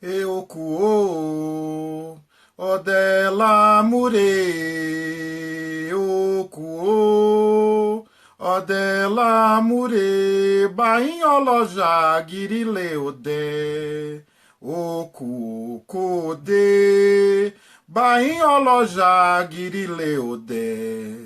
Eokuo, Odela Mure, Okuo, Odela Mure, Bainholoja, Girileode, Oku, Kode, Bainholoja, Girileode,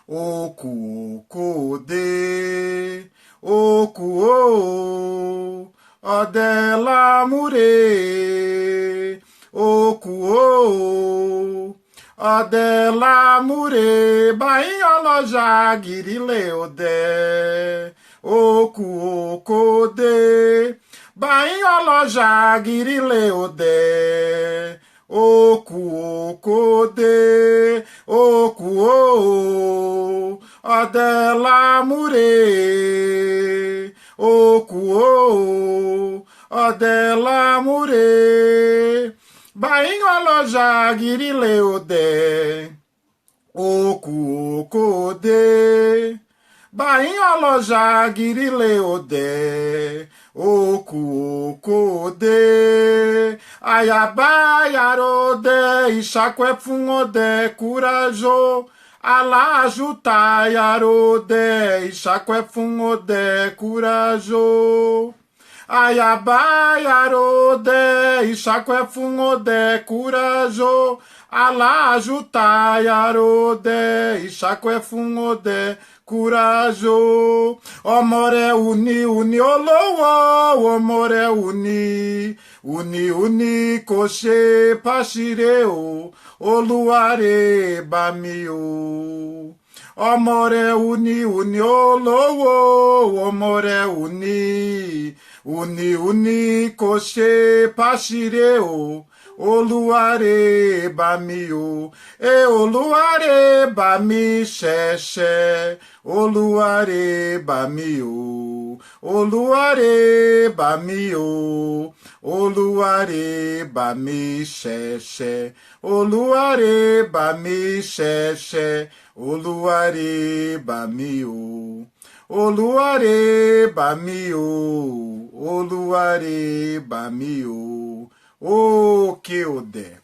Oku, Kode, Oku, Odela Mure, Okuo, Odela Mure, Bainholoja, Girileode, Okuo, Kode, Bainholoja, Girileode, Okuo, Kode, Okuo, Odela Mure, Okuo, Odela Mure, Bainholoja, Girileode, Okuo, Kode, Bainholoja, Girileode, Okuo, Kode, Ayabaiarode, Ixaquefunode, Curajo, Alajutaiarode, Ixaquefunode, Curajo, Ayabaiarode, Ixaquefunode, Curajo, Alajutaiarode, Ixaquefunode, Curajo, Omore uni, uni olowo, Omore uni, uni, uni, Koche pashireo, Oluare bamio. Omore uni, uni olowo, Omore uni, uni, uni, Koche pashireo, Oluare bamio, Oluare bami xexe, Oluare bamio, Oluare bamio, Oluare bami xexe, Oluare bami xexe, Oluare bamio, Oluare bamio, Oluare bamio. O que ode,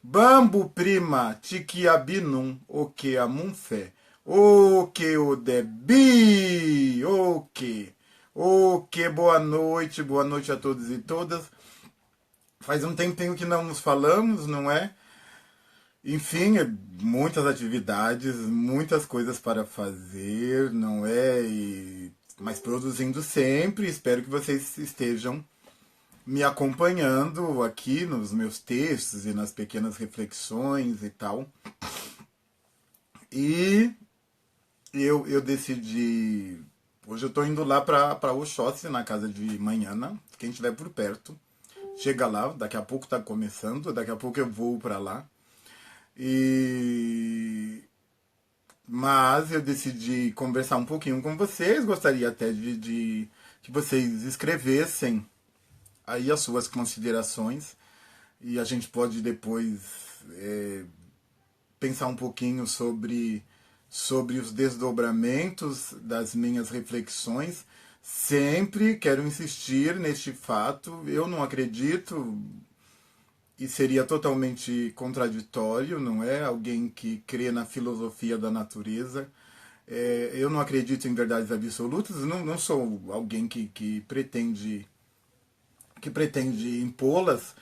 Bambu prima, tiquiabinum, o que amunfé, o que ode, bi, o que, boa noite a todos e todas. Faz um tempinho que não nos falamos, não é? Enfim, muitas atividades, muitas coisas para fazer, não é? Mas produzindo sempre, espero que vocês estejam me acompanhando aqui nos meus textos e nas pequenas reflexões e tal. E eu decidi... Hoje eu tô indo lá para Oxóssi, na casa de Manhana. Quem estiver por perto, chega lá. Daqui a pouco tá começando, daqui a pouco eu vou para lá. Mas eu decidi conversar um pouquinho com vocês. Gostaria até de que vocês escrevessem aí as suas considerações e a gente pode depois pensar um pouquinho sobre os desdobramentos das minhas reflexões. Sempre quero insistir neste fato, eu não acredito, e seria totalmente contraditório, não é? Alguém que crê na filosofia da natureza. Eu não acredito em verdades absolutas, não sou alguém que pretende impô-las,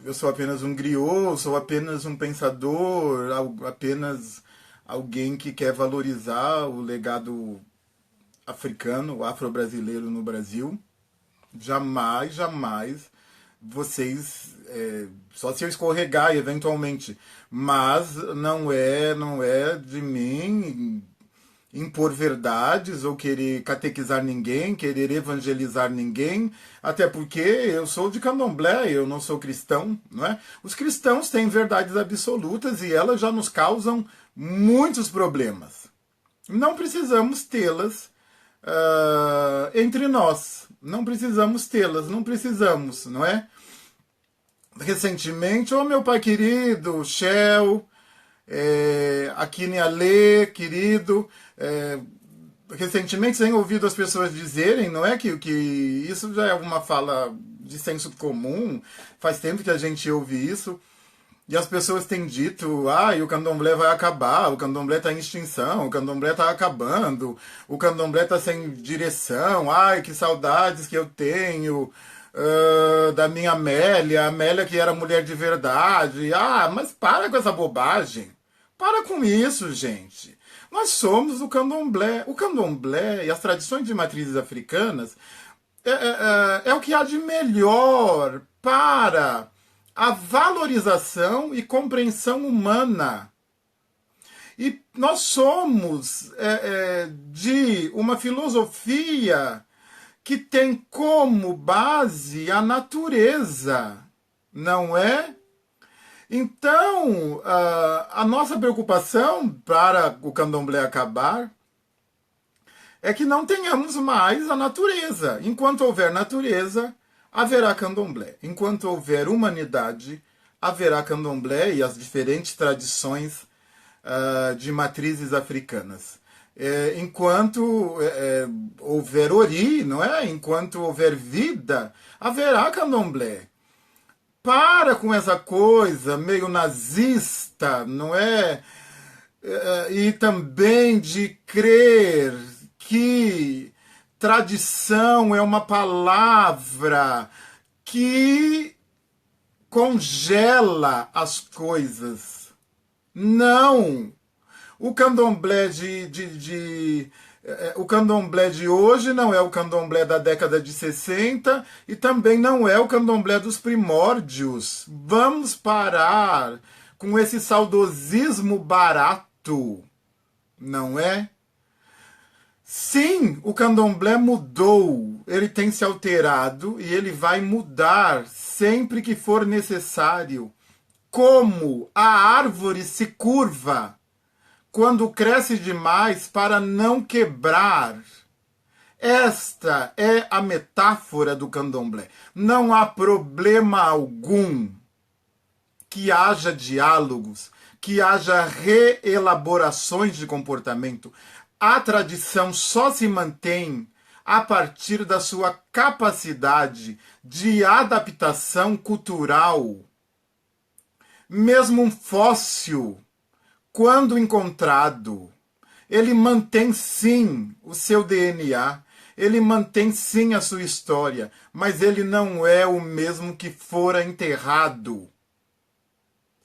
eu sou apenas um griot, sou apenas um pensador, apenas alguém que quer valorizar o legado africano, afro-brasileiro no Brasil. Jamais, jamais vocês, só se eu escorregar eventualmente, mas não é de mim impor verdades ou querer catequizar ninguém, querer evangelizar ninguém, até porque eu sou de candomblé, eu não sou cristão, não é? Os cristãos têm verdades absolutas e elas já nos causam muitos problemas. Não precisamos tê-las entre nós, não precisamos tê-las, não precisamos, não é? Recentemente, meu pai querido, Shell, Akine Ale, querido, recentemente tenho ouvido as pessoas dizerem, não é que isso já é uma fala de senso comum, faz tempo que a gente ouve isso, e as pessoas têm dito, o candomblé vai acabar, o candomblé está em extinção, o candomblé está acabando, o candomblé está sem direção, ai, que saudades que eu tenho da minha Amélia, a Amélia que era mulher de verdade. Mas para com essa bobagem. Para com isso, gente. Nós somos o candomblé. O candomblé e as tradições de matrizes africanas é o que há de melhor para a valorização e compreensão humana. E nós somos de uma filosofia que tem como base a natureza, não é? Então, a nossa preocupação para o candomblé acabar é que não tenhamos mais a natureza. Enquanto houver natureza, haverá candomblé. Enquanto houver humanidade, haverá candomblé e as diferentes tradições de matrizes africanas. Enquanto houver ori, não é? Enquanto houver vida, haverá candomblé. Para com essa coisa meio nazista, não é? E também de crer que tradição é uma palavra que congela as coisas. Não! O candomblé o candomblé de hoje não é o candomblé da década de 60 e também não é o candomblé dos primórdios. Vamos parar com esse saudosismo barato, não é? Sim, o candomblé mudou, ele tem se alterado e ele vai mudar sempre que for necessário. Como a árvore se curva quando cresce demais para não quebrar. Esta é a metáfora do candomblé. Não há problema algum que haja diálogos, que haja reelaborações de comportamento. A tradição só se mantém a partir da sua capacidade de adaptação cultural. Mesmo um fóssil, quando encontrado, ele mantém sim o seu DNA, ele mantém sim a sua história, mas ele não é o mesmo que fora enterrado.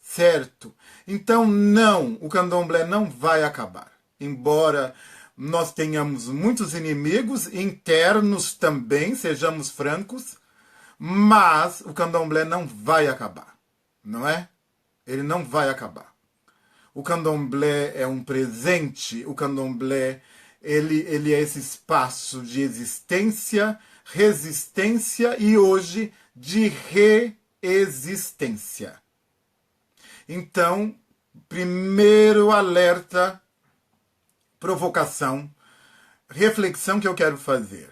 Certo? Então não, o candomblé não vai acabar. Embora nós tenhamos muitos inimigos internos também, sejamos francos, mas o candomblé não vai acabar, não é? Ele não vai acabar. O candomblé é um presente, o candomblé ele é esse espaço de existência, resistência e hoje de reexistência. Então, primeiro alerta, provocação, reflexão que eu quero fazer.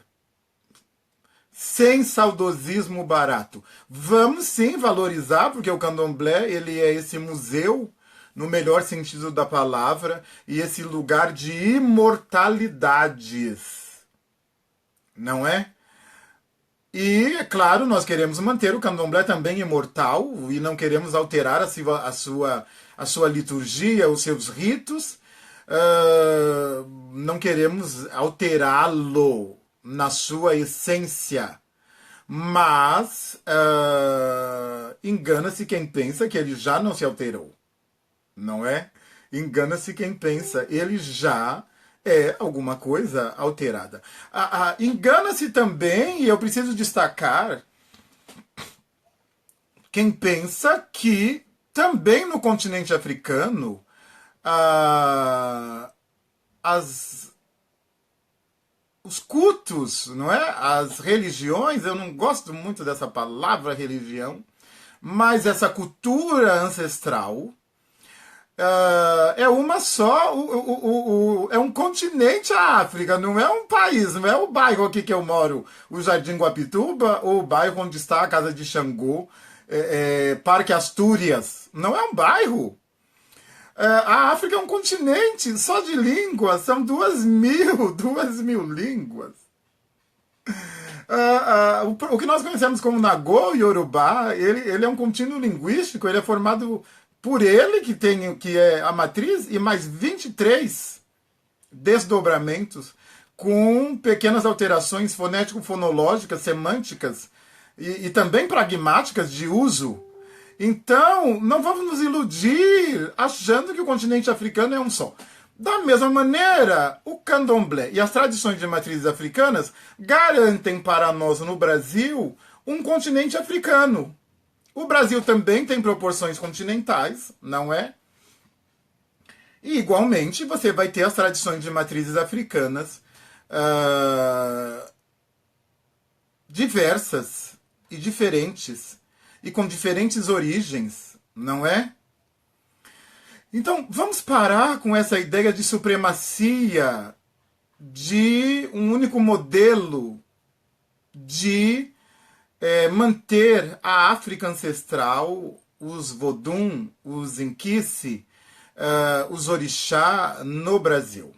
Sem saudosismo barato. Vamos sim valorizar, porque o candomblé ele é esse museu, no melhor sentido da palavra, e esse lugar de imortalidades. Não é? E, é claro, nós queremos manter o candomblé também imortal e não queremos alterar a sua liturgia, os seus ritos. Não queremos alterá-lo na sua essência. Mas engana-se quem pensa que ele já não se alterou. Não é? Engana-se quem pensa, ele já é alguma coisa alterada. Engana-se também, e eu preciso destacar, quem pensa que também no continente africano os cultos, não é? As religiões, eu não gosto muito dessa palavra religião, mas essa cultura ancestral é uma só, é um continente a África, não é um país, não é o bairro aqui que eu moro, o Jardim Guapituba, ou o bairro onde está a Casa de Xangô, Parque Astúrias, não é um bairro. A África é um continente só de línguas, são 2.000 línguas. O que nós conhecemos como Nagô, Yorubá, ele é um contínuo linguístico, ele é formado por ele, que é a matriz, e mais 23 desdobramentos com pequenas alterações fonético-fonológicas, semânticas e também pragmáticas de uso. Então, não vamos nos iludir achando que o continente africano é um só. Da mesma maneira, o candomblé e as tradições de matrizes africanas garantem para nós no Brasil um continente africano. O Brasil também tem proporções continentais, não é? E, igualmente, você vai ter as tradições de matrizes africanas diversas e diferentes, e com diferentes origens, não é? Então, vamos parar com essa ideia de supremacia de um único modelo de manter a África ancestral, os Vodun, os Inquice, os Orixá no Brasil.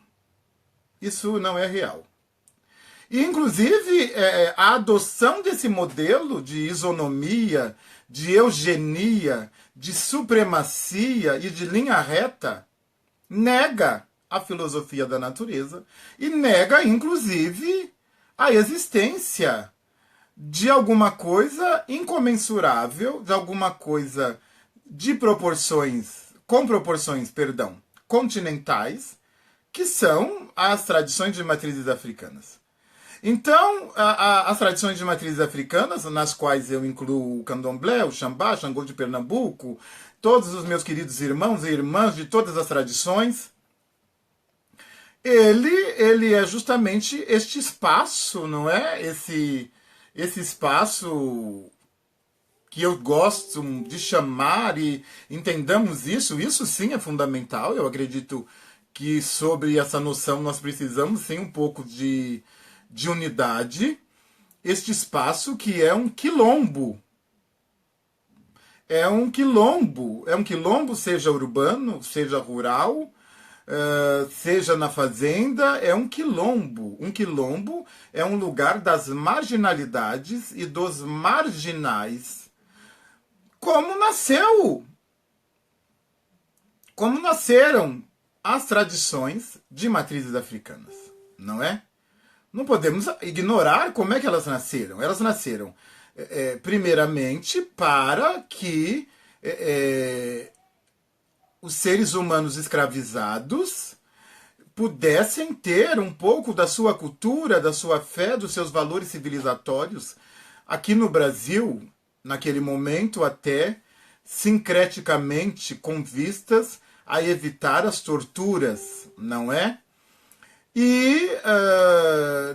Isso não é real. E, inclusive, a adoção desse modelo de isonomia, de eugenia, de supremacia e de linha reta nega a filosofia da natureza e nega, inclusive, a existência de alguma coisa incomensurável, de alguma coisa com proporções, continentais, que são as tradições de matrizes africanas. Então, as tradições de matrizes africanas, nas quais eu incluo o candomblé, o xambá, Xangô de Pernambuco, todos os meus queridos irmãos e irmãs de todas as tradições, ele é justamente este espaço, não é? Esse espaço que eu gosto de chamar, e entendamos isso sim é fundamental. Eu acredito que sobre essa noção nós precisamos sim um pouco de unidade, este espaço que é um quilombo. É um quilombo, seja urbano, seja rural, seja na fazenda, é um quilombo. Um quilombo é um lugar das marginalidades e dos marginais. Como nasceram as tradições de matrizes africanas, não é? Não podemos ignorar como é que elas nasceram. Elas nasceram, primeiramente, para que os seres humanos escravizados pudessem ter um pouco da sua cultura, da sua fé, dos seus valores civilizatórios. Aqui no Brasil, naquele momento, até sincreticamente com vistas a evitar as torturas, não é? E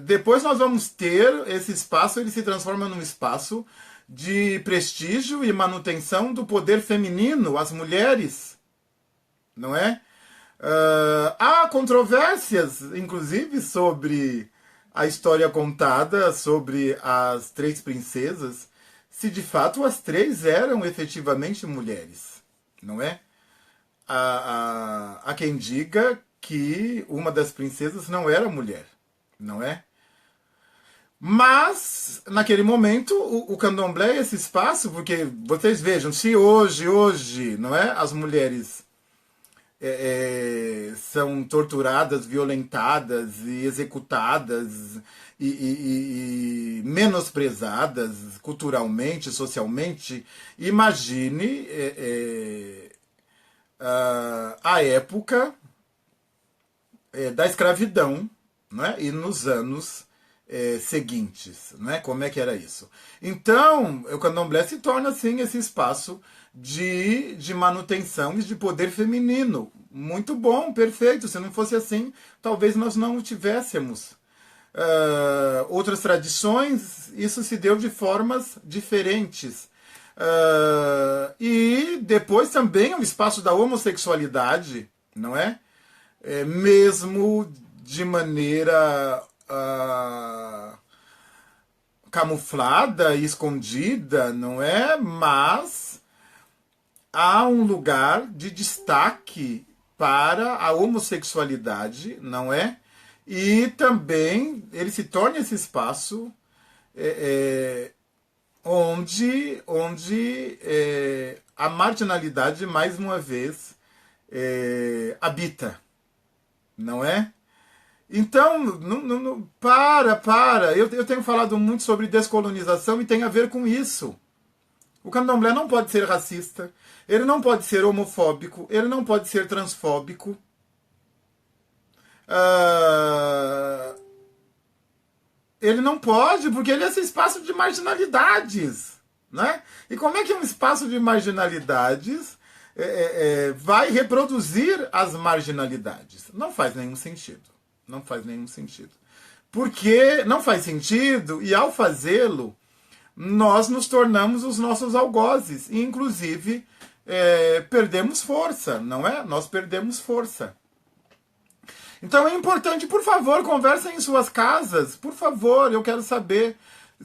depois nós vamos ter esse espaço, ele se transforma num espaço de prestígio e manutenção do poder feminino, as mulheres, não é? Há controvérsias, inclusive, sobre a história contada, sobre as três princesas, se de fato as três eram efetivamente mulheres, não é? Há quem diga que uma das princesas não era mulher, não é? Mas, naquele momento, o candomblé é esse espaço, porque vocês vejam, se hoje, não é? As mulheres são torturadas, violentadas e executadas e menosprezadas culturalmente, socialmente, imagine a época da escravidão, não é? E nos anos seguintes, não é? Como é que era isso? Então, o candomblé se torna, assim, esse espaço de manutenção e de poder feminino. Muito bom, perfeito. Se não fosse assim, talvez nós não o tivéssemos. Outras tradições, isso se deu de formas diferentes. E depois também o espaço da homossexualidade, não é? Mesmo de maneira camuflada e escondida, não é? Mas há um lugar de destaque para a homossexualidade, não é? E também ele se torna esse espaço onde a marginalidade, mais uma vez, habita, não é? Então, para. Eu tenho falado muito sobre descolonização e tem a ver com isso. O candomblé não pode ser racista, ele não pode ser homofóbico, ele não pode ser transfóbico. Ele não pode, porque ele é esse espaço de marginalidades. Né? E como é que um espaço de marginalidades vai reproduzir as marginalidades? Não faz nenhum sentido. Não faz nenhum sentido. Porque não faz sentido, e ao fazê-lo, nós nos tornamos os nossos algozes. E, inclusive, perdemos força, não é? Nós perdemos força. Então é importante, por favor, conversem em suas casas. Por favor, eu quero saber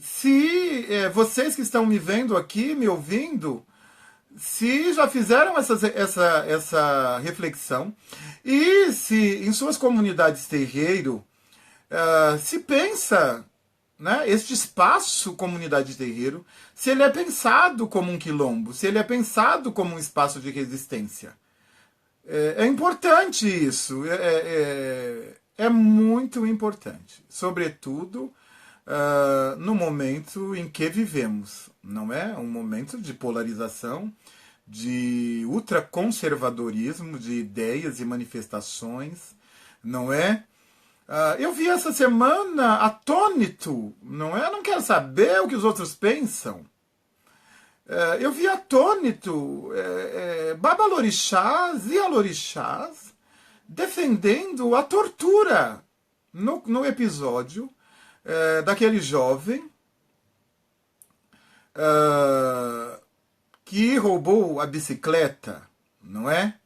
se vocês que estão me vendo aqui, me ouvindo, se já fizeram essa reflexão e se em suas comunidades terreiro se pensa, né, este espaço comunidade terreiro, se ele é pensado como um quilombo, se ele é pensado como um espaço de resistência. É importante isso, é muito importante, sobretudo no momento em que vivemos, não é? Um momento de polarização, de ultraconservadorismo, de ideias e manifestações, não é? Eu vi essa semana atônito, não é? Eu não quero saber o que os outros pensam. Eu vi atônito babalorixás e alorixás defendendo a tortura no episódio daquele jovem que roubou a bicicleta, não é?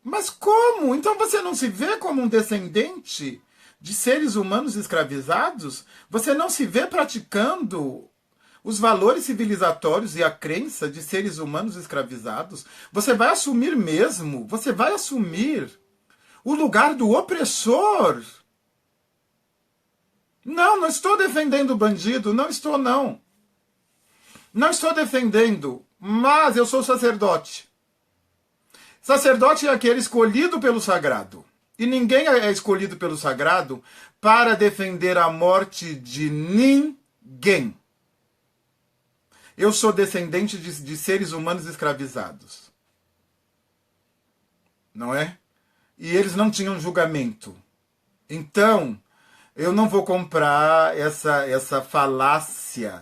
Mas como? Então você não se vê como um descendente de seres humanos escravizados? Você não se vê praticando os valores civilizatórios e a crença de seres humanos escravizados? Você vai assumir mesmo? Você vai assumir o lugar do opressor? Não estou defendendo o bandido, não estou, não. Não estou defendendo, mas eu sou sacerdote. Sacerdote é aquele escolhido pelo sagrado. E ninguém é escolhido pelo sagrado para defender a morte de ninguém. Eu sou descendente de seres humanos escravizados. Não é? E eles não tinham julgamento. Então, eu não vou comprar essa falácia.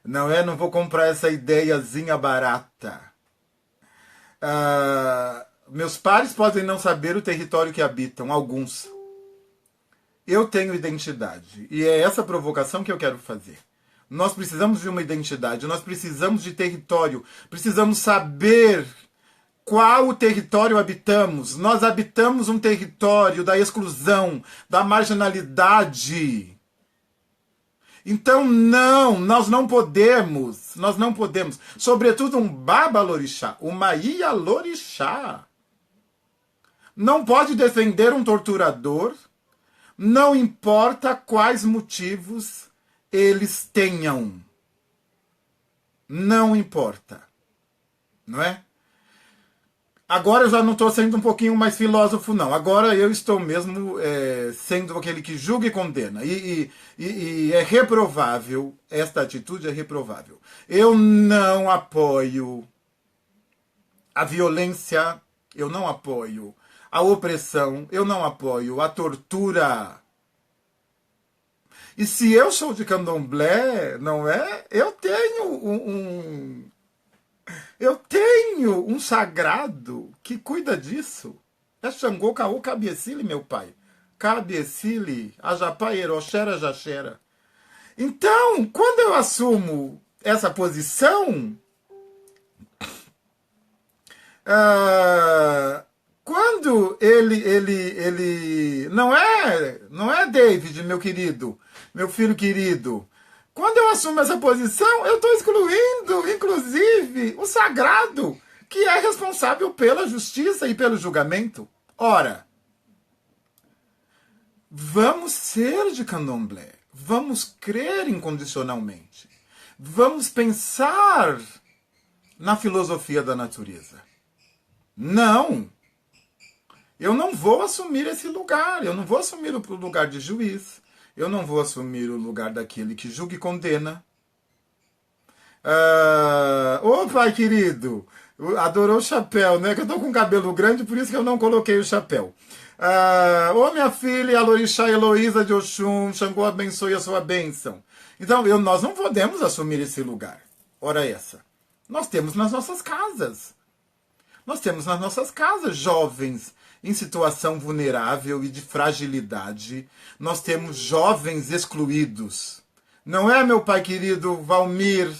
Não é? Não vou comprar essa ideiazinha barata. Meus pares podem não saber o território que habitam, alguns. Eu tenho identidade. E é essa provocação que eu quero fazer. Nós precisamos de uma identidade, nós precisamos de território, precisamos saber qual território habitamos. Nós habitamos um território da exclusão, da marginalidade. Então nós não podemos, sobretudo um babalorixá, uma ialorixá, não pode defender um torturador, não importa quais motivos eles tenham. Não importa. Não é? Agora eu já não estou sendo um pouquinho mais filósofo, não. Agora eu estou mesmo sendo aquele que julga e condena. E é reprovável, esta atitude é reprovável. Eu não apoio a violência, eu não apoio a opressão, eu não apoio a tortura. E se eu sou de candomblé, não é? Eu tenho um sagrado que cuida disso. É Xangô, Caô, Cabiecile, meu pai. Cabiecile, Ajapá, Eroxera, Jaxera. Então, quando eu assumo essa posição, quando ele não é David, meu querido, meu filho querido, quando eu assumo essa posição, eu estou excluindo, inclusive, o sagrado que é responsável pela justiça e pelo julgamento. Ora, vamos ser de candomblé, vamos crer incondicionalmente, vamos pensar na filosofia da natureza. Não! Eu não vou assumir esse lugar, eu não vou assumir o lugar de juiz, eu não vou assumir o lugar daquele que julga e condena. Ô pai querido, adorou o chapéu, né? Que eu tô com cabelo grande, por isso que eu não coloquei o chapéu. Ô minha filha, Alorixá Heloísa de Oxum, Xangô abençoe a sua bênção. Então, nós não podemos assumir esse lugar. Ora essa. Nós temos nas nossas casas. Nós temos nas nossas casas jovens em situação vulnerável e de fragilidade. Nós temos jovens excluídos. Não é, meu pai querido Valmir?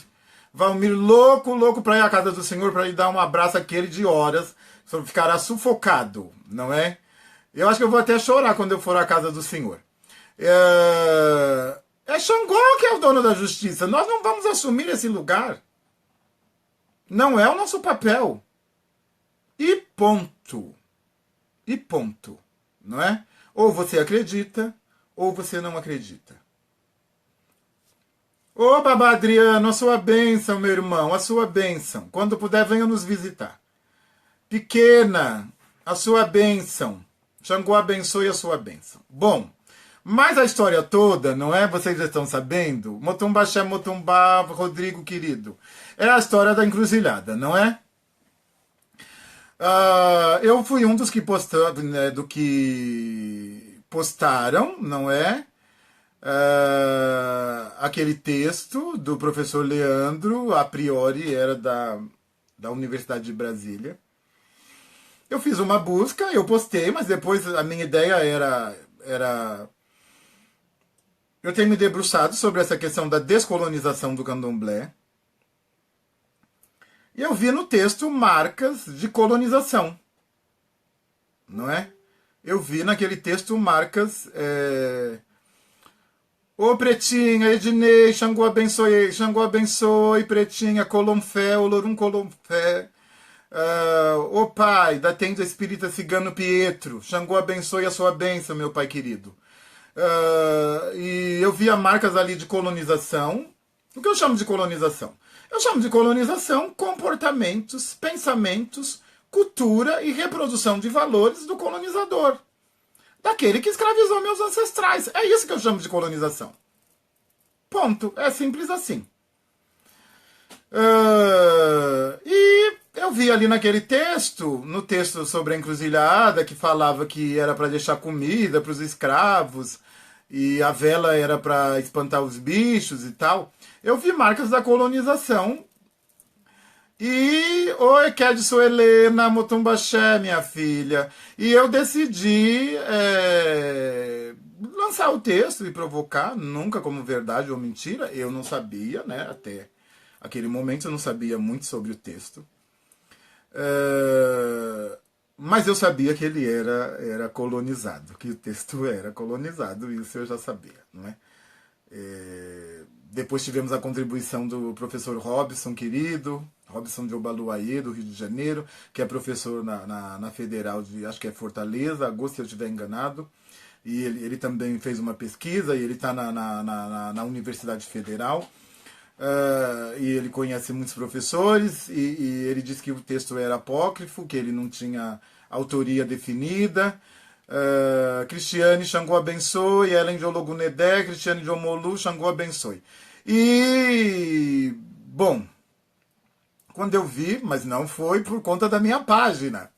Valmir louco para ir à casa do Senhor, para lhe dar um abraço aquele de horas. Só ficará sufocado, não é? Eu acho que eu vou até chorar quando eu for à casa do Senhor. É Xangô que é o dono da justiça. Nós não vamos assumir esse lugar. Não é o nosso papel. E ponto. E ponto. Não é? Ou você acredita, ou você não acredita. Ô, Babá Adriano, a sua bênção, meu irmão, a sua bênção. Quando puder, venha nos visitar. Pequena, a sua bênção. Xangô abençoe a sua bênção. Bom, mas a história toda, não é? Vocês já estão sabendo? Motumba Xé, Motumba, Rodrigo querido. É a história da encruzilhada, não é? Eu fui um dos que postaram, né, postaram, não é? Aquele texto do professor Leandro, a priori era da Universidade de Brasília. Eu fiz uma busca, eu postei, mas depois a minha ideia era eu tenho me debruçado sobre essa questão da descolonização do candomblé. E eu vi no texto marcas de colonização, não é? Eu vi naquele texto marcas... Ô Pretinha, Ednei, Xangô abençoe, Pretinha, Colomfé, Olorum Colomfé. Ô pai, da tenda espírita cigano Pietro, Xangô abençoe a sua bênção, meu pai querido. E eu via marcas ali de colonização. O que eu chamo de colonização? Eu chamo de colonização comportamentos, pensamentos, cultura e reprodução de valores do colonizador. Daquele que escravizou meus ancestrais. É isso que eu chamo de colonização. Ponto. É simples assim. E eu vi ali naquele texto, no texto sobre a encruzilhada, que falava que era para deixar comida para os escravos e a vela era para espantar os bichos e tal. Eu vi marcas da colonização. E oi, Kedson Helena, Motumbaxé, minha filha. E eu decidi lançar o texto e provocar, nunca como verdade ou mentira. Eu não sabia, né? Até aquele momento eu não sabia muito sobre o texto. Mas eu sabia que ele era colonizado, que o texto era colonizado, isso eu já sabia, não é? Depois tivemos a contribuição do professor Robson, querido, Robson de Obaluayê, do Rio de Janeiro, que é professor na Federal de, acho que é Fortaleza, Augusto, se eu estiver enganado. E ele também fez uma pesquisa, e ele está na Universidade Federal. E ele conhece muitos professores, e ele disse que o texto era apócrifo, que ele não tinha autoria definida. Cristiane, Xangô abençoe, Ellen de Ologunedé, Cristiane de Omolu, Xangô abençoe. E, bom, quando eu vi, mas não foi por conta da minha página.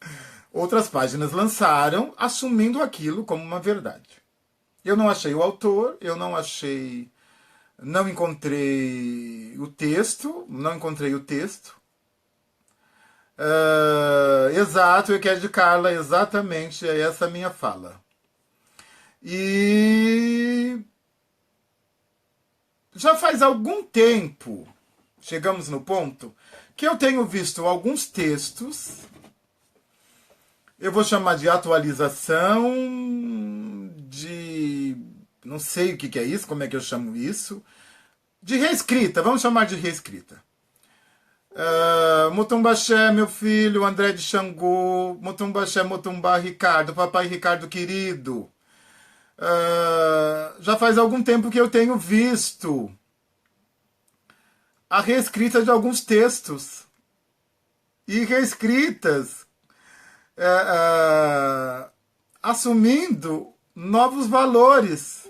Outras páginas lançaram assumindo aquilo como uma verdade. Eu não achei o autor, não encontrei o texto, exato, eu quero de Carla, exatamente, é essa a minha fala. E já faz algum tempo, chegamos no ponto, que eu tenho visto alguns textos, eu vou chamar de atualização, não sei o que é isso, como é que eu chamo isso, de reescrita, vamos chamar de reescrita. Mutumbaxé, meu filho, André de Xangu, Mutumbaxé, Mutumbá, Ricardo, papai Ricardo querido. Já faz algum tempo que eu tenho visto a reescrita de alguns textos e reescritas assumindo novos valores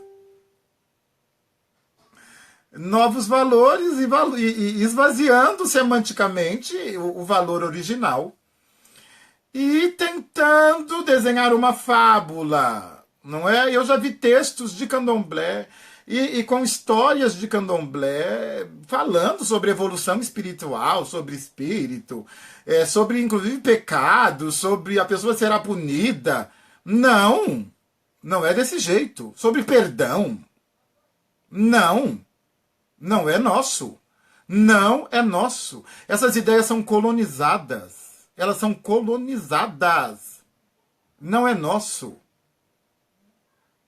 e esvaziando semanticamente o valor original e tentando desenhar uma fábula, não é? Eu já vi textos de candomblé e com histórias de candomblé falando sobre evolução espiritual, sobre espírito, sobre inclusive pecado, sobre a pessoa será punida. Não, não é desse jeito. Sobre perdão. Não, não é nosso. Não é nosso. Essas ideias são colonizadas. Elas são colonizadas. Não é nosso.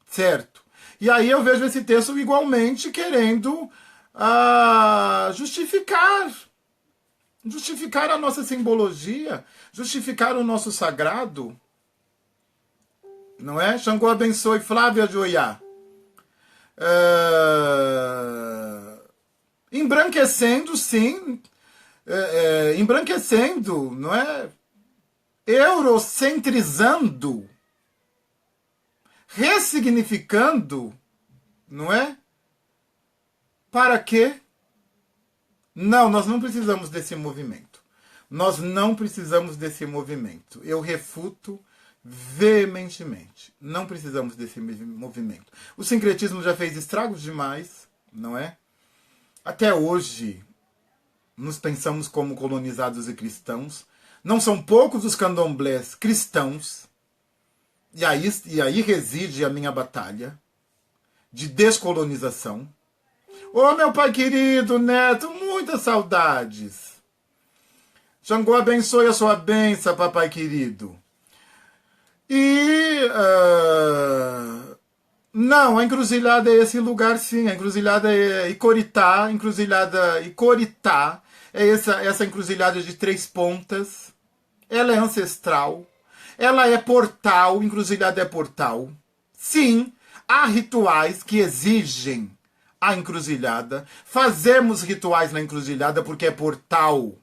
Certo? E aí eu vejo esse texto igualmente querendo justificar a nossa simbologia, justificar o nosso sagrado. Não é? Xangô abençoe Flávia Joiá. Embranquecendo, sim. Embranquecendo, não é? Eurocentrizando. Ressignificando, não é? Para quê? Não, nós não precisamos desse movimento. Nós não precisamos desse movimento. Eu refuto veementemente. Não precisamos desse movimento. O sincretismo já fez estragos demais, não é? Até hoje, nos pensamos como colonizados e cristãos. Não são poucos os candomblés cristãos. E aí reside a minha batalha de descolonização. Ô, meu pai querido, neto, muitas saudades. Xangô abençoe a sua bênção, papai querido. Não, a encruzilhada é esse lugar, sim. A encruzilhada é Icoritá, Icoritá. É essa encruzilhada de 3 pontas. Ela é ancestral. Ela é portal, encruzilhada é portal. Sim, há rituais que exigem a encruzilhada. Fazemos rituais na encruzilhada porque é portal.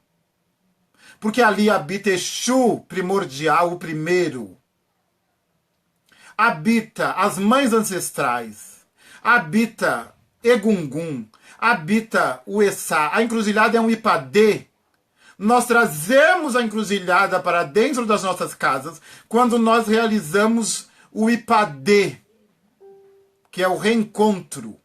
Porque ali habita Exu primordial, o primeiro. Habita as mães ancestrais. Habita Egungun. Habita o Essá. A encruzilhada é um Ipadê. Nós trazemos a encruzilhada para dentro das nossas casas quando nós realizamos o Ipadê, que é o reencontro.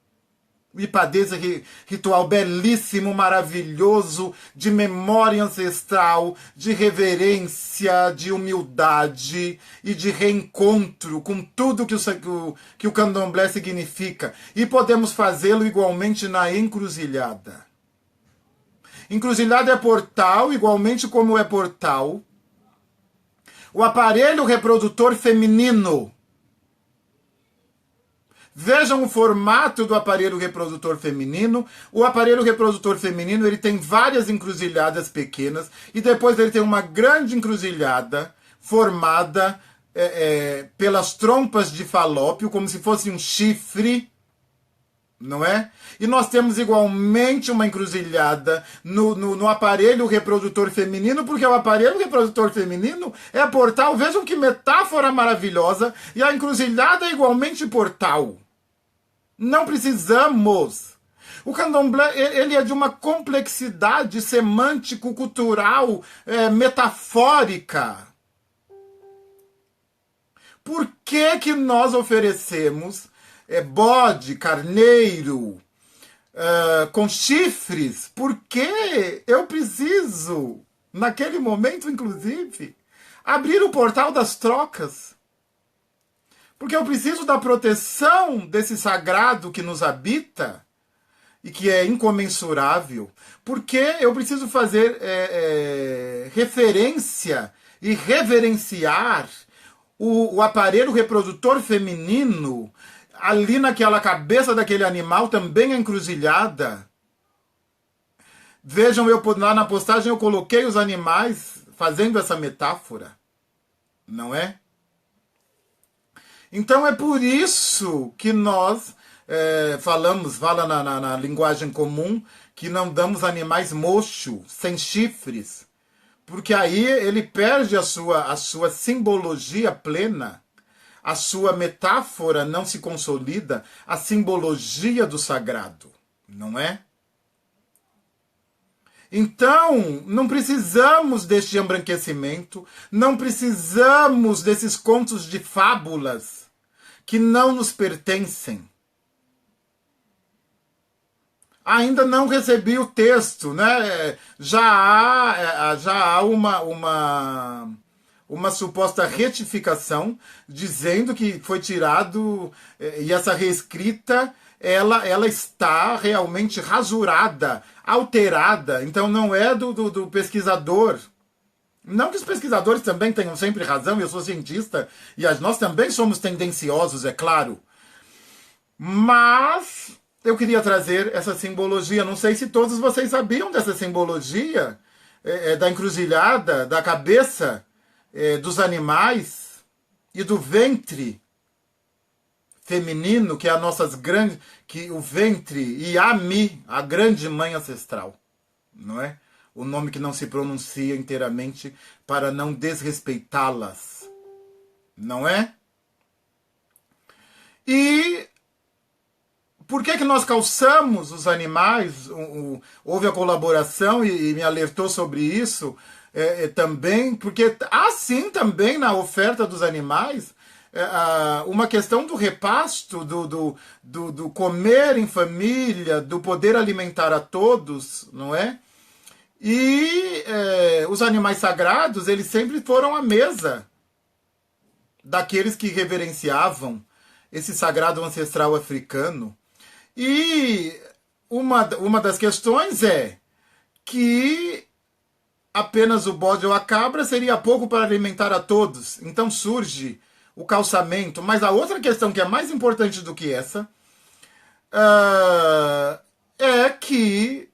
O Ipadê, esse ritual belíssimo, maravilhoso, de memória ancestral, de reverência, de humildade e de reencontro com tudo que o candomblé significa. E podemos fazê-lo igualmente na encruzilhada. Encruzilhada é portal, igualmente como é portal. O aparelho reprodutor feminino. Vejam o formato do aparelho reprodutor feminino. O aparelho reprodutor feminino ele tem várias encruzilhadas pequenas e depois ele tem uma grande encruzilhada formada pelas trompas de falópio, como se fosse um chifre. Não é? E nós temos igualmente uma encruzilhada no aparelho reprodutor feminino, porque o aparelho reprodutor feminino é portal. Vejam que metáfora maravilhosa. E a encruzilhada é igualmente portal. Não precisamos. O candomblé ele é de uma complexidade semântico-cultural, metafórica. Por que nós oferecemos bode, carneiro, com chifres? Porque eu preciso, naquele momento, inclusive, abrir o portal das trocas. Porque eu preciso da proteção desse sagrado que nos habita e que é incomensurável. Porque eu preciso fazer referência e reverenciar o aparelho reprodutor feminino. Ali naquela cabeça daquele animal também é encruzilhada. Vejam, lá na postagem eu coloquei os animais fazendo essa metáfora, não é? Então é por isso que nós fala na linguagem comum, que não damos animais mocho, sem chifres, porque aí ele perde a sua simbologia plena, a sua metáfora não se consolida, a simbologia do sagrado, não é? Então, não precisamos deste embranquecimento, não precisamos desses contos de fábulas que não nos pertencem. Ainda não recebi o texto, né? Já há uma suposta retificação dizendo que foi tirado, e essa reescrita ela está realmente rasurada, alterada. Então não é do pesquisador. Não que os pesquisadores também tenham sempre razão, eu sou cientista, e nós também somos tendenciosos, é claro. Mas eu queria trazer essa simbologia. Não sei se todos vocês sabiam dessa simbologia da encruzilhada, da cabeça, dos animais e do ventre feminino, que é a nossas grandes, que o ventre, Yami, a grande mãe ancestral, não é? O nome que não se pronuncia inteiramente para não desrespeitá-las, não é? E por que nós calçamos os animais? Houve a colaboração e me alertou sobre isso também, porque há sim também na oferta dos animais uma questão do repasto, do comer em família, do poder alimentar a todos, não é? E os animais sagrados, eles sempre foram à mesa daqueles que reverenciavam esse sagrado ancestral africano. E uma das questões é que apenas o bode ou a cabra seria pouco para alimentar a todos. Então surge o calçamento. Mas a outra questão que é mais importante do que essa é que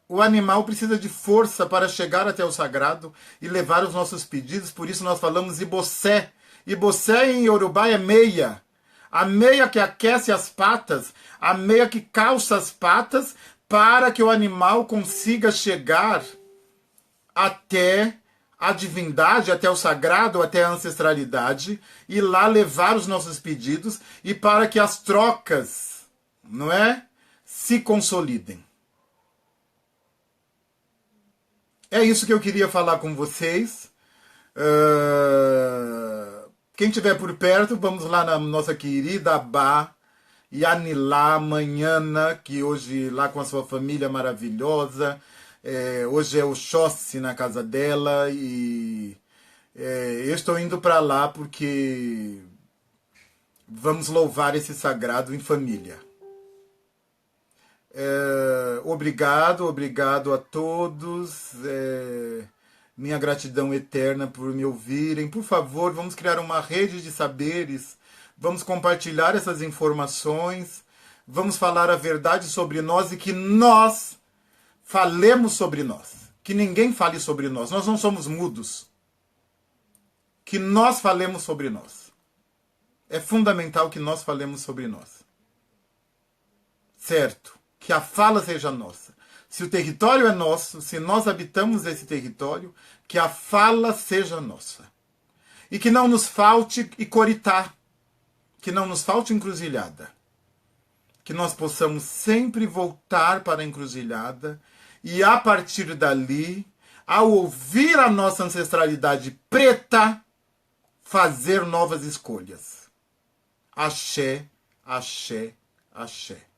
o animal precisa de força para chegar até o sagrado e levar os nossos pedidos. Por isso nós falamos ibocé. Ibocé em Yorubá é meia. A meia que aquece as patas, a meia que calça as patas para que o animal consiga chegar até a divindade, até o sagrado, até a ancestralidade, e lá levar os nossos pedidos, e para que as trocas, não é, se consolidem. É isso que eu queria falar com vocês. Quem estiver por perto, vamos lá na nossa querida Abá Yanilá Manhana, que hoje lá com a sua família maravilhosa. Hoje é o Xóssi na casa dela e eu estou indo para lá porque vamos louvar esse sagrado em família. Obrigado a todos. Minha gratidão eterna por me ouvirem. Por favor, vamos criar uma rede de saberes. Vamos compartilhar essas informações. Vamos falar a verdade sobre nós e que nós falemos sobre nós. Que ninguém fale sobre nós. Nós não somos mudos. Que nós falemos sobre nós. É fundamental que nós falemos sobre nós. Certo? Que a fala seja nossa. Se o território é nosso, se nós habitamos esse território, que a fala seja nossa. E que não nos falte Icoritá, que não nos falte encruzilhada. Que nós possamos sempre voltar para a encruzilhada e, a partir dali, ao ouvir a nossa ancestralidade preta, fazer novas escolhas. Axé, axé, axé.